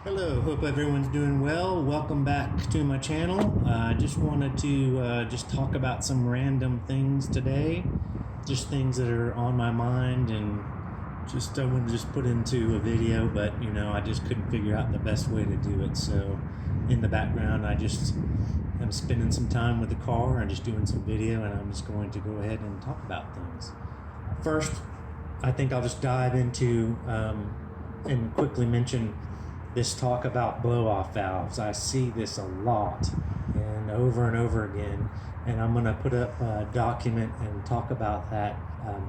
Hello, hope everyone's doing well. Welcome back to my channel. I just wanted to just talk about some random things today, just things that are on my mind, and just I wanted to just put into a video, but I just couldn't figure out the best way to do it. So in the background, I'm spending some time with the car and just doing some video, and I'm just going to go ahead and talk about things. First, I think I'll just dive into and quickly mention this talk about blow-off valves. I see this a lot and over again, and I'm going to put up a document and talk about that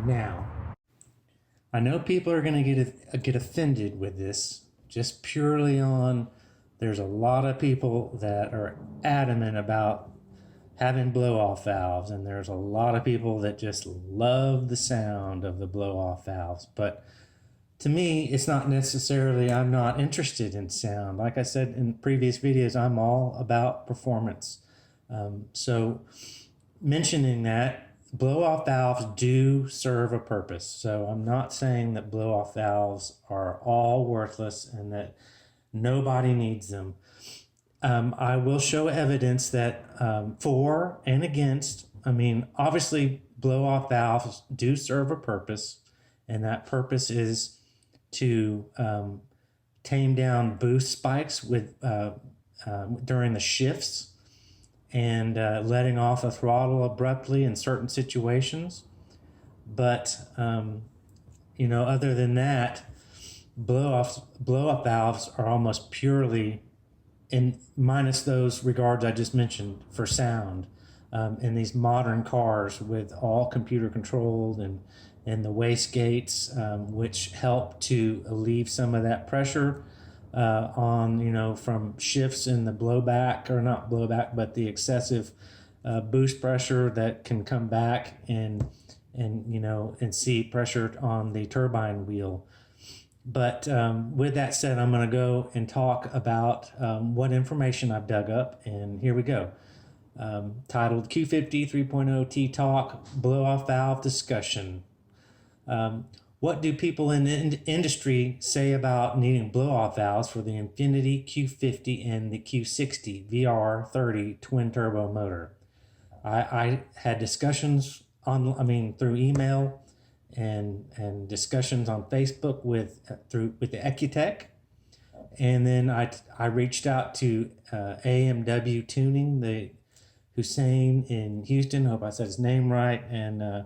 now. I know people are going to get offended with this, just purely on there's a lot of people that are adamant about having blow-off valves, and there's a lot of people that just love the sound of the blow-off valves. But to me, it's not necessarily I'm not interested in sound. Like I said in previous videos, I'm all about performance. So mentioning that, blow-off valves do serve a purpose. So I'm not saying that blow-off valves are all worthless and that nobody needs them. I will show evidence that for and against. I mean, obviously, blow-off valves do serve a purpose, and that purpose is to tame down boost spikes during the shifts and letting off a throttle abruptly in certain situations. But other than that, blow-off valves are almost purely, in minus those regards I just mentioned, for sound. In these modern cars with all computer controlled and the wastegates, which help to alleviate some of that pressure from shifts in the blowback, or not blowback, but the excessive boost pressure that can come back and see pressure on the turbine wheel. But with that said, I'm going to go and talk about what information I've dug up, and here we go. Titled Q50 3.0 T-Talk Blow-Off Valve Discussion. What do people in the industry say about needing blow-off valves for the Infiniti Q50 and the Q60 VR30 twin turbo motor? I had discussions through email and discussions on Facebook with the Ecutech, and then I reached out to AMW Tuning, the Hussein in Houston. I hope I said his name right, and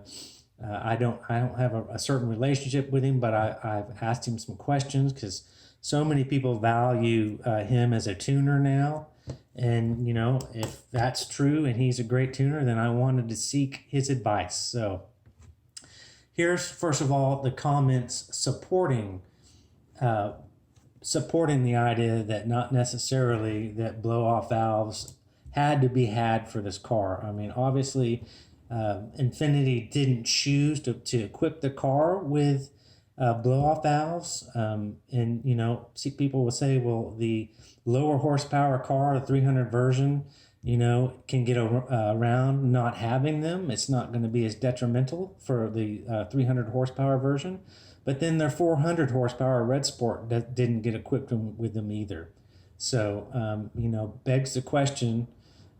I don't have a certain relationship with him, but I've asked him some questions because so many people value him as a tuner now. And if that's true and he's a great tuner, then I wanted to seek his advice. So here's, first of all, the comments supporting the idea that not necessarily that blow-off valves had to be had for this car. I mean, obviously, Infiniti didn't choose to equip the car with blow-off valves. People will say, well, the lower horsepower car, the 300 version, can get around not having them. It's not going to be as detrimental for the 300 horsepower version. But then their 400 horsepower Red Sport didn't get equipped with them either. So, begs the question,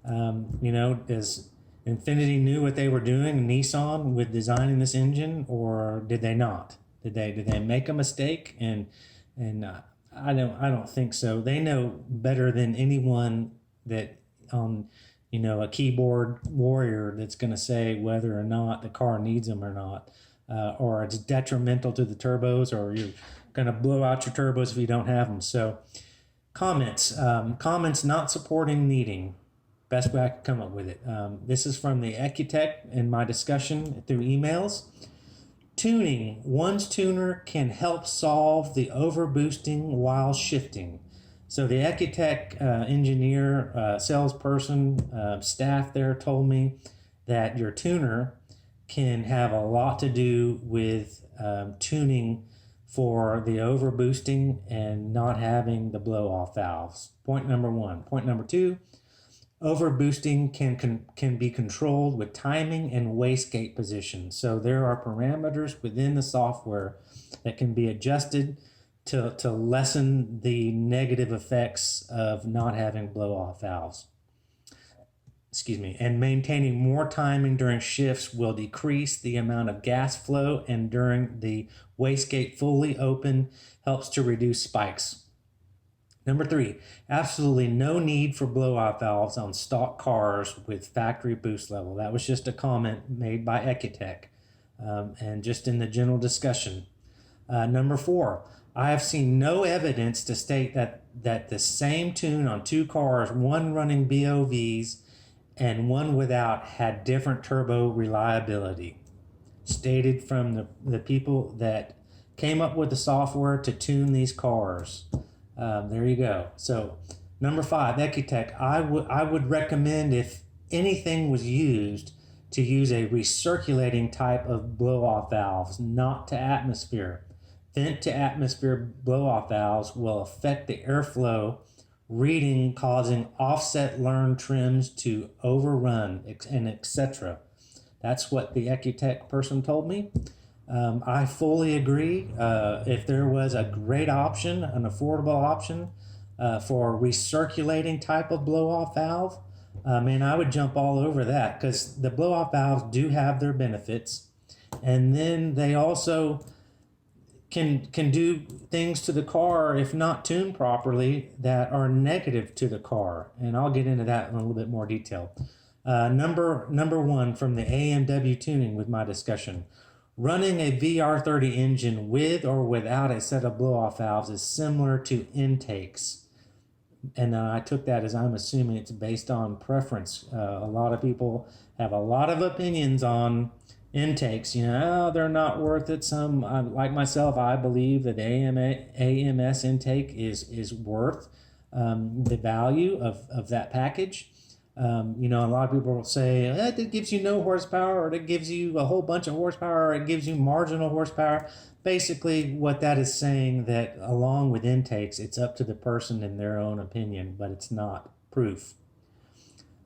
does Infiniti knew what they were doing, Nissan, with designing this engine, or did they not? Did they make a mistake? And I don't think so. They know better than anyone that on a keyboard warrior that's going to say whether or not the car needs them or not, or it's detrimental to the turbos, or you're going to blow out your turbos if you don't have them. So comments not supporting needing. Best way I could come up with it. This is from the Ecutech in my discussion through emails. Tuning. One's tuner can help solve the overboosting while shifting. So the Ecutech engineer, salesperson, staff there told me that your tuner can have a lot to do with tuning for the overboosting and not having the blow-off valves. Point number one. Point number two, overboosting can be controlled with timing and wastegate position. So there are parameters within the software that can be adjusted to lessen the negative effects of not having blow-off valves. Excuse me. And maintaining more timing during shifts will decrease the amount of gas flow, and during the wastegate fully open helps to reduce spikes. Number 3, absolutely no need for blow-off valves on stock cars with factory boost level. That was just a comment made by Ecutech, and just in the general discussion. Number 4, I have seen no evidence to state that the same tune on 2 cars, one running BOVs and one without, had different turbo reliability. Stated from the people that came up with the software to tune these cars. There you go. So number 5, Ecutech, I would recommend, if anything was used, to use a recirculating type of blow-off valves, not to atmosphere. Vent to atmosphere blow-off valves will affect the airflow reading, causing offset learn trims to overrun, and etc. That's what the Ecutech person told me. I fully agree. If there was a great option, an affordable option for a recirculating type of blow-off valve, man, I would jump all over that, because the blow-off valves do have their benefits, and then they also can do things to the car, if not tuned properly, that are negative to the car, and I'll get into that in a little bit more detail. Number 1 from the AMW tuning with my discussion. Running a VR30 engine with or without a set of blow-off valves is similar to intakes. And I took that as, I'm assuming it's based on preference. A lot of people have a lot of opinions on intakes. They're not worth it. Some, like myself, I believe that AMS intake is worth the value of that package. A lot of people will say it gives you no horsepower, or it gives you a whole bunch of horsepower, or it gives you marginal horsepower. Basically, what that is saying, that along with intakes, it's up to the person in their own opinion, but it's not proof.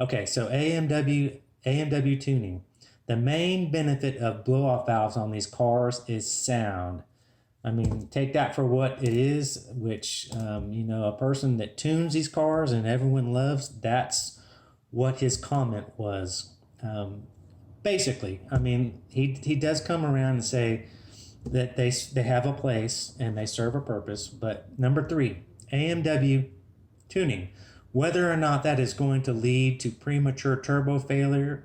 Okay, so AMW tuning. The main benefit of blow-off valves on these cars is sound. I mean, take that for what it is, which, a person that tunes these cars and everyone loves, that's what his comment was. Basically, I mean, he does come around and say that they have a place and they serve a purpose. But number 3, AMW tuning. Whether or not that is going to lead to premature turbo failure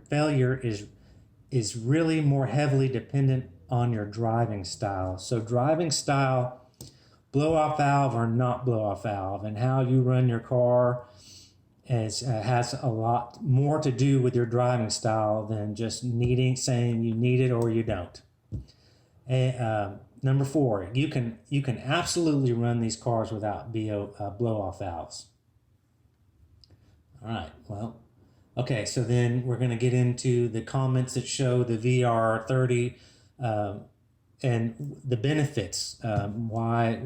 is really more heavily dependent on your driving style. So driving style, blow-off valve or not blow-off valve, and how you run your car has a lot more to do with your driving style than just saying you need it or you don't. Number 4, you can absolutely run these cars without blow-off valves. All right, well, okay, so then we're going to get into the comments that show the VR30 and the benefits, why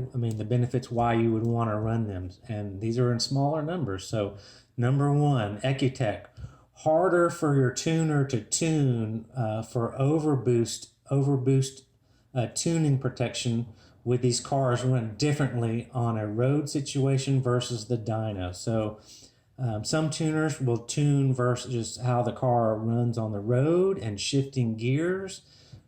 you would want to run them. And these are in smaller numbers. So number 1, Ecutech, harder for your tuner to tune for overboost tuning protection with these cars run differently on a road situation versus the dyno. So some tuners will tune versus how the car runs on the road and shifting gears,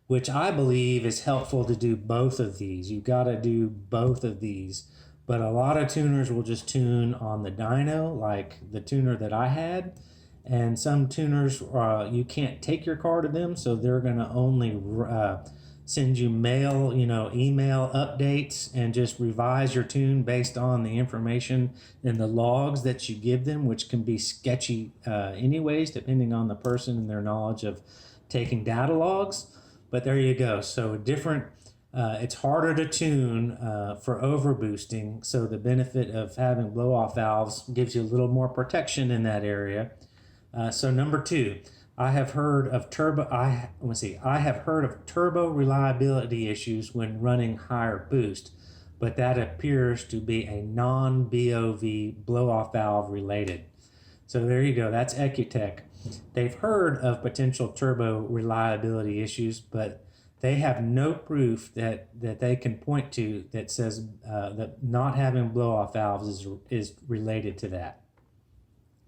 which I believe is helpful to do both of these. You've got to do both of these. But a lot of tuners will just tune on the dyno, like the tuner that I had. And some tuners, you can't take your car to them, so they're going to only send you email updates and just revise your tune based on the information and the logs that you give them, which can be sketchy anyways, depending on the person and their knowledge of taking data logs. But there you go. So it's harder to tune for overboosting. So the benefit of having blow-off valves gives you a little more protection in that area. So number 2, I have heard of turbo reliability issues when running higher boost, but that appears to be a non-BOV blow-off valve related. So there you go. That's Ecutech. They've heard of potential turbo reliability issues, but They have no proof that they can point to that says that not having blow-off valves is related to that.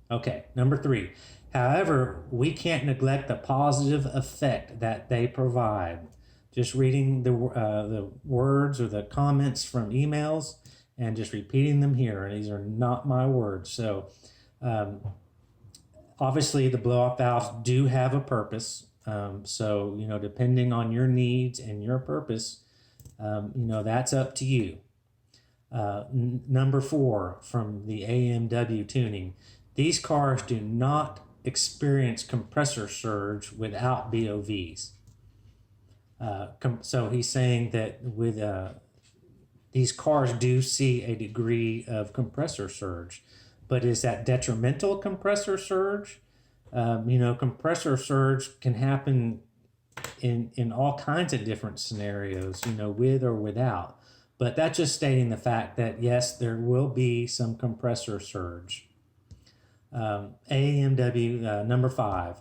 Okay, number 3. However, we can't neglect the positive effect that they provide. Just reading the words or the comments from emails and just repeating them here. And these are not my words. So obviously the blow-off valves do have a purpose. So, depending on your needs and your purpose, that's up to you. Number 4 from the AMW tuning. These cars do not experience compressor surge without BOVs. So he's saying that with these cars do see a degree of compressor surge, but is that detrimental compressor surge? Compressor surge can happen in all kinds of different scenarios, with or without. But that's just stating the fact that, yes, there will be some compressor surge. AMW number 5.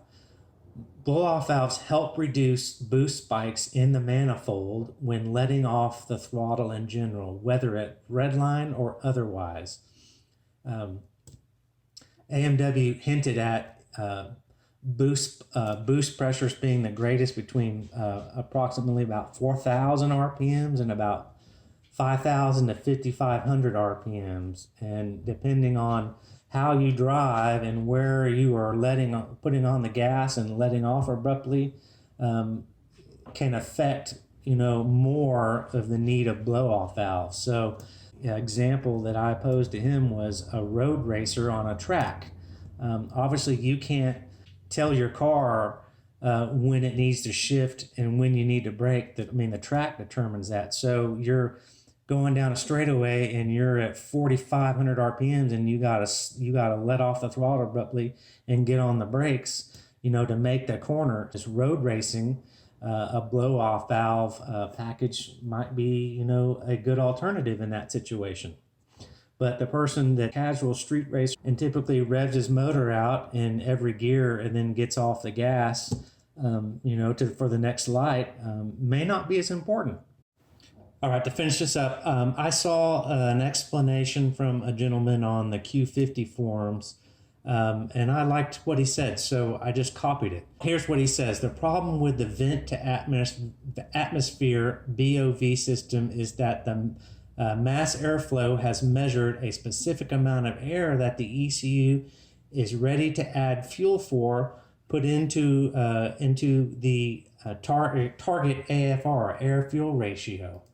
Blow-off valves help reduce boost spikes in the manifold when letting off the throttle in general, whether at redline or otherwise. AMW hinted at boost pressures being the greatest between approximately about 4,000 RPMs and about 5,000 to 5,500 RPMs, and depending on how you drive and where you are putting on the gas and letting off abruptly can affect more of the need of blow-off valves. So an example that I posed to him was a road racer on a track. Obviously you can't tell your car when it needs to shift and when you need to brake. The track determines that. So you're going down a straightaway and you're at 4,500 RPMs and you gotta let off the throttle abruptly and get on the brakes, to make the corner. Just road racing, a blow-off valve package might be, a good alternative in that situation. But the person that casual street race and typically revs his motor out in every gear and then gets off the gas, for the next light, may not be as important. All right, to finish this up, I saw an explanation from a gentleman on the Q50 forums, and I liked what he said, so I just copied it. Here's what he says. The problem with the vent to atmosphere BOV system is that the mass airflow has measured a specific amount of air that the ECU is ready to add fuel for, put into the target AFR, air-fuel ratio.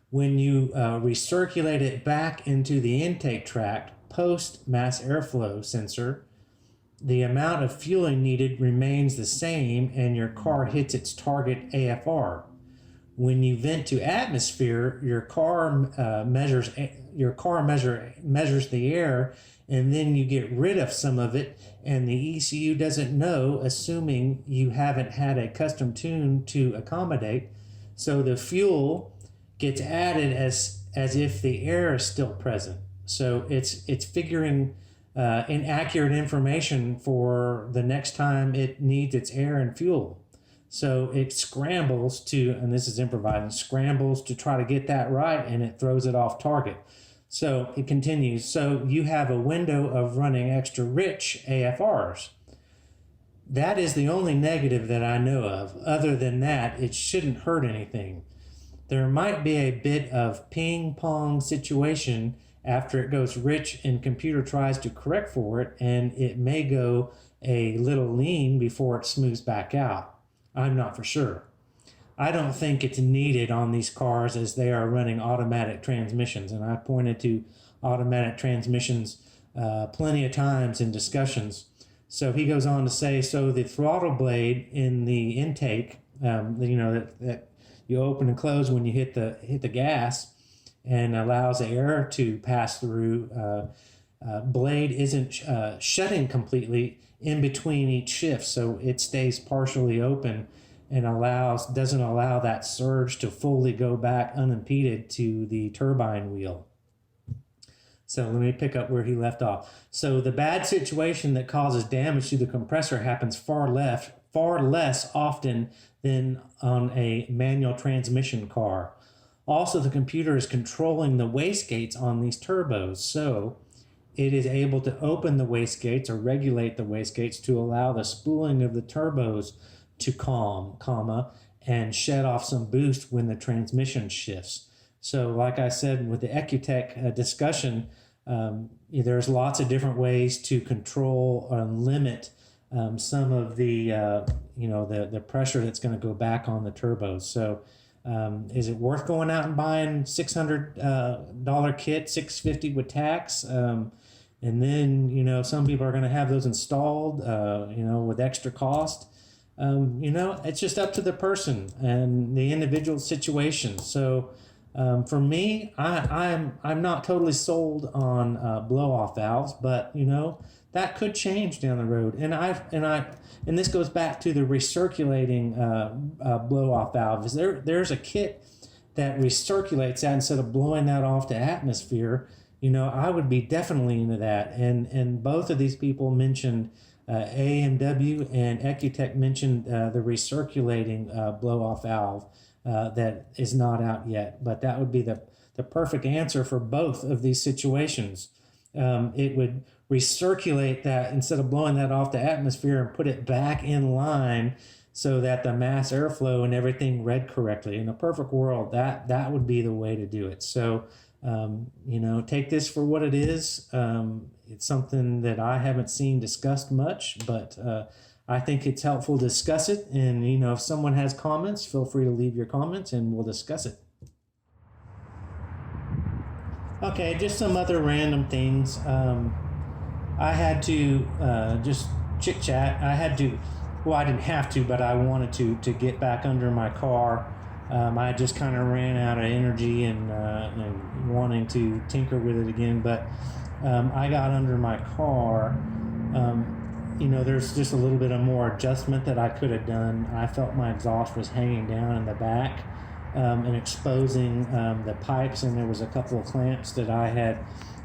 When you recirculate it back into the intake tract post mass airflow sensor, the amount of fueling needed remains the same and your car hits its target AFR. When you vent to atmosphere, your car measures the air, and then you get rid of some of it, and the ECU doesn't know, assuming you haven't had a custom tune to accommodate. So the fuel gets added as if the air is still present. So it's figuring inaccurate information for the next time it needs its air and fuel. So it scrambles to, and this is improvising, scrambles to try to get that right, and it throws it off target. So it continues. So you have a window of running extra rich AFRs. That is the only negative that I know of. Other than that, it shouldn't hurt anything. There might be a bit of ping-pong situation after it goes rich and computer tries to correct for it, and it may go a little lean before it smooths back out. I'm not for sure. I don't think it's needed on these cars as they are running automatic transmissions, and I pointed to automatic transmissions plenty of times in discussions. So he goes on to say, so the throttle blade in the intake, that you open and close when you hit the gas and allows the air to pass through. Blade isn't shutting completely in between each shift, so it stays partially open and doesn't allow that surge to fully go back unimpeded to the turbine wheel. So let me pick up where he left off. So the bad situation that causes damage to the compressor happens far left far less often than on a manual transmission car. Also, the computer is controlling the wastegates on these turbos, so it is able to open the wastegates or regulate the wastegates to allow the spooling of the turbos to calm, and shed off some boost when the transmission shifts. So, like I said with the Ecutech discussion, there's lots of different ways to control and limit some of the pressure that's going to go back on the turbos. So, is it worth going out and buying $600 kit, $650 with tax? And then some people are going to have those installed, with extra cost. It's just up to the person and the individual situation. So for me, I'm not totally sold on blow-off valves, but that could change down the road. And this goes back to the recirculating blow-off valves. There's a kit that recirculates that instead of blowing that off to atmosphere. I would be definitely into that. And both of these people mentioned AMW and Ecutech mentioned the recirculating blow-off valve that is not out yet. But that would be the perfect answer for both of these situations. It would recirculate that instead of blowing that off the atmosphere and put it back in line so that the mass airflow and everything read correctly. In a perfect world, that would be the way to do it. So, take this for what it is. It's something that I haven't seen discussed much, but I think it's helpful to discuss it. And, if someone has comments, feel free to leave your comments and we'll discuss it. Okay, just some other random things. I had to just chit-chat. I didn't have to, but I wanted to get back under my car. I just kind of ran out of energy and wanting to tinker with it again. But I got under my car. There's just a little bit of more adjustment that I could have done. I felt my exhaust was hanging down in the back and exposing the pipes, and there was a couple of clamps that I had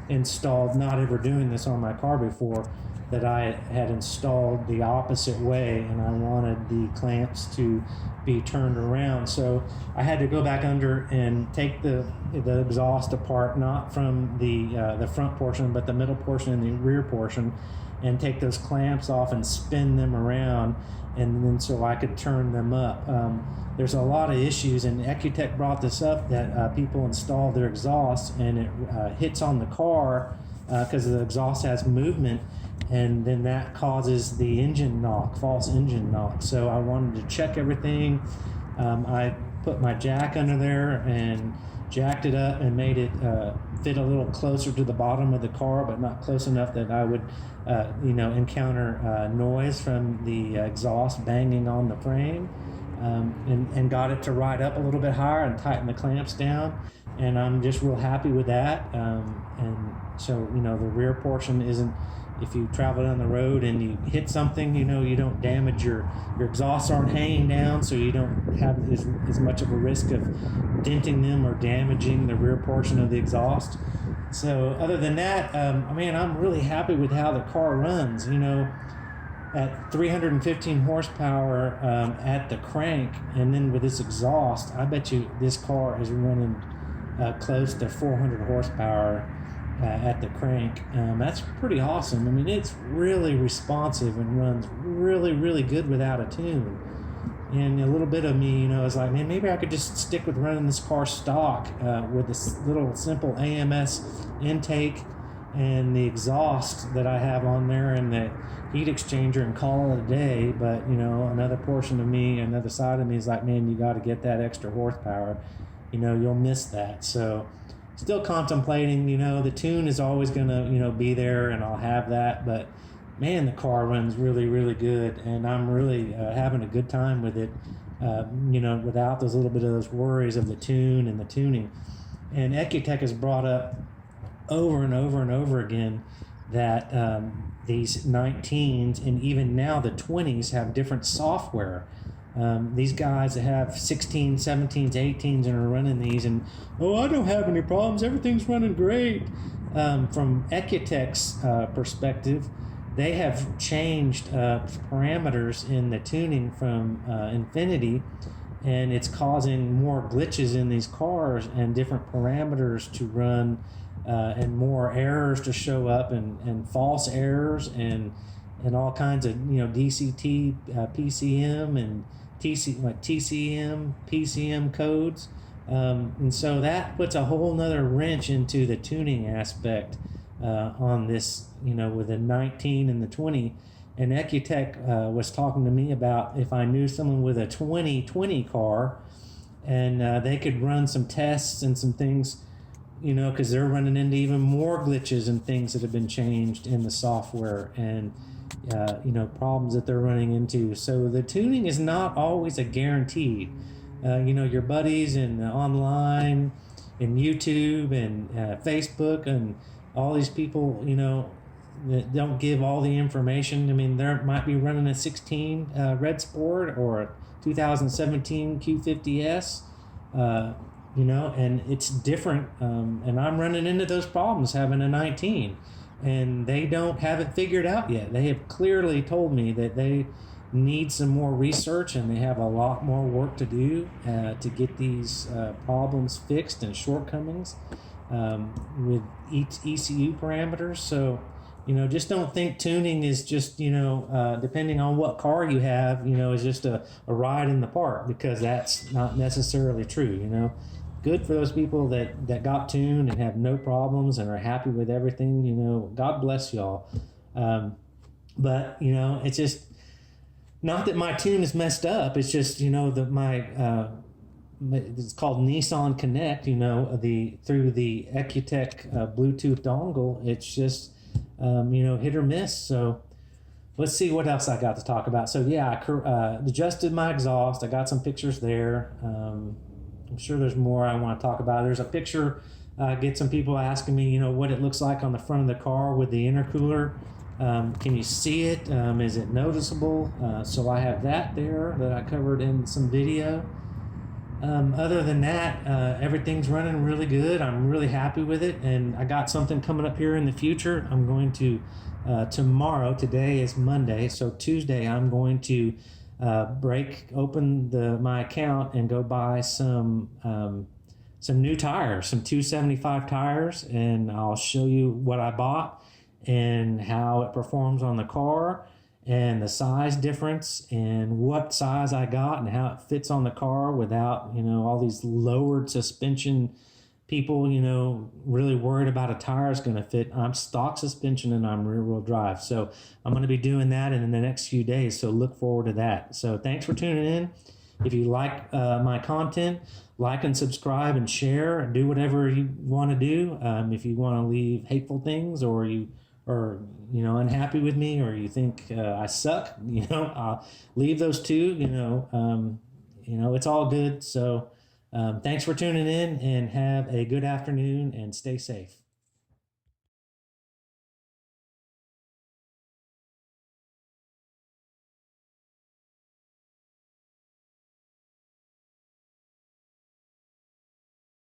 installed, not ever doing this on my car before, that I had installed the opposite way, and I wanted the clamps to be turned around. So I had to go back under and take the exhaust apart, not from the front portion, but the middle portion and the rear portion, and take those clamps off and spin them around, and then so I could turn them up. There's a lot of issues, and Ecutech brought this up, that people install their exhaust and it hits on the car because the exhaust has movement, and then that causes the engine knock, false engine knock. So I wanted to check everything. I put my jack under there and jacked it up and made it fit a little closer to the bottom of the car, but not close enough that I would encounter noise from the exhaust banging on the frame. And got it to ride up a little bit higher and tighten the clamps down, and I'm just real happy with that. And so the rear portion isn't, if you travel down the road and you hit something, you don't damage your exhausts aren't hanging down, so you don't have as much of a risk of denting them or damaging the rear portion of the exhaust. So other than that, I'm really happy with how the car runs. At 315 horsepower at the crank, and then with this exhaust, I bet you this car is running close to 400 horsepower at the crank. That's pretty awesome. It's really responsive and runs really, really good without a tune. And a little bit of me, is like, man, maybe I could just stick with running this car stock with this little simple AMS intake and the exhaust that I have on there and the heat exchanger and call it a day. But another portion of me, another side of me is like, man, you got to get that extra horsepower. You'll miss that. So still contemplating. The tune is always gonna be there, and I'll have that. But man, the car runs really, really good, and I'm really having a good time with it. Without those little bit of those worries of the tune and the tuning. And Ecutech has brought up over and over and over again that these 19s and even now the 20s have different software. These guys that have 16s, 17s, 18s and are running these, and I don't have any problems, everything's running great. From Ecutech's perspective, they have changed parameters in the tuning from infinity, and it's causing more glitches in these cars and different parameters to run, and more errors to show up, and false errors, and all kinds of DCT, PCM, and TCM, PCM codes. And so that puts a whole nother wrench into the tuning aspect on this, with the 19 and the 20. And Ecutech was talking to me about if I knew someone with a 2020 car, and they could run some tests and some things, because they're running into even more glitches and things that have been changed in the software, and problems that they're running into. So the tuning is not always a guaranteed. Your buddies and online and YouTube and Facebook and all these people, that don't give all the information. I mean, they might be running a 16 Red Sport or a 2017 Q50S, and it's different. And I'm running into those problems having a 19, and they don't have it figured out yet. They have clearly told me that they need some more research, and they have a lot more work to do to get these problems fixed and shortcomings with each ECU parameters. So, just don't think tuning is just, depending on what car you have, is just a ride in the park, because that's not necessarily true. Good for those people that got tuned and have no problems and are happy with everything. God bless y'all. But it's just not that my tune is messed up. It's just that my it's called Nissan Connect. Through the Ecutech Bluetooth dongle. It's just hit or miss. So let's see what else I got to talk about. So yeah, I adjusted my exhaust. I got some pictures there. I'm sure there's more I want to talk about. There's a picture. Get some people asking me, what it looks like on the front of the car with the intercooler. Can you see it? Is it noticeable? So I have that there that I covered in some video. Other than that, everything's running really good. I'm really happy with it, and I got something coming up here in the future. I'm going to tomorrow. Today is Monday, so Tuesday I'm going to break open my account and go buy some new tires, some 275 tires, and I'll show you what I bought and how it performs on the car, and the size difference, and what size I got, and how it fits on the car without, all these lowered suspension people, really worried about a tire is going to fit. I'm stock suspension and I'm rear wheel drive. So I'm going to be doing that in the next few days. So look forward to that. So thanks for tuning in. If you like my content, like and subscribe and share. Do whatever you want to do. If you want to leave hateful things, or you are unhappy with me, or you think I suck, leave those too. It's all good. So thanks for tuning in, and have a good afternoon, and stay safe.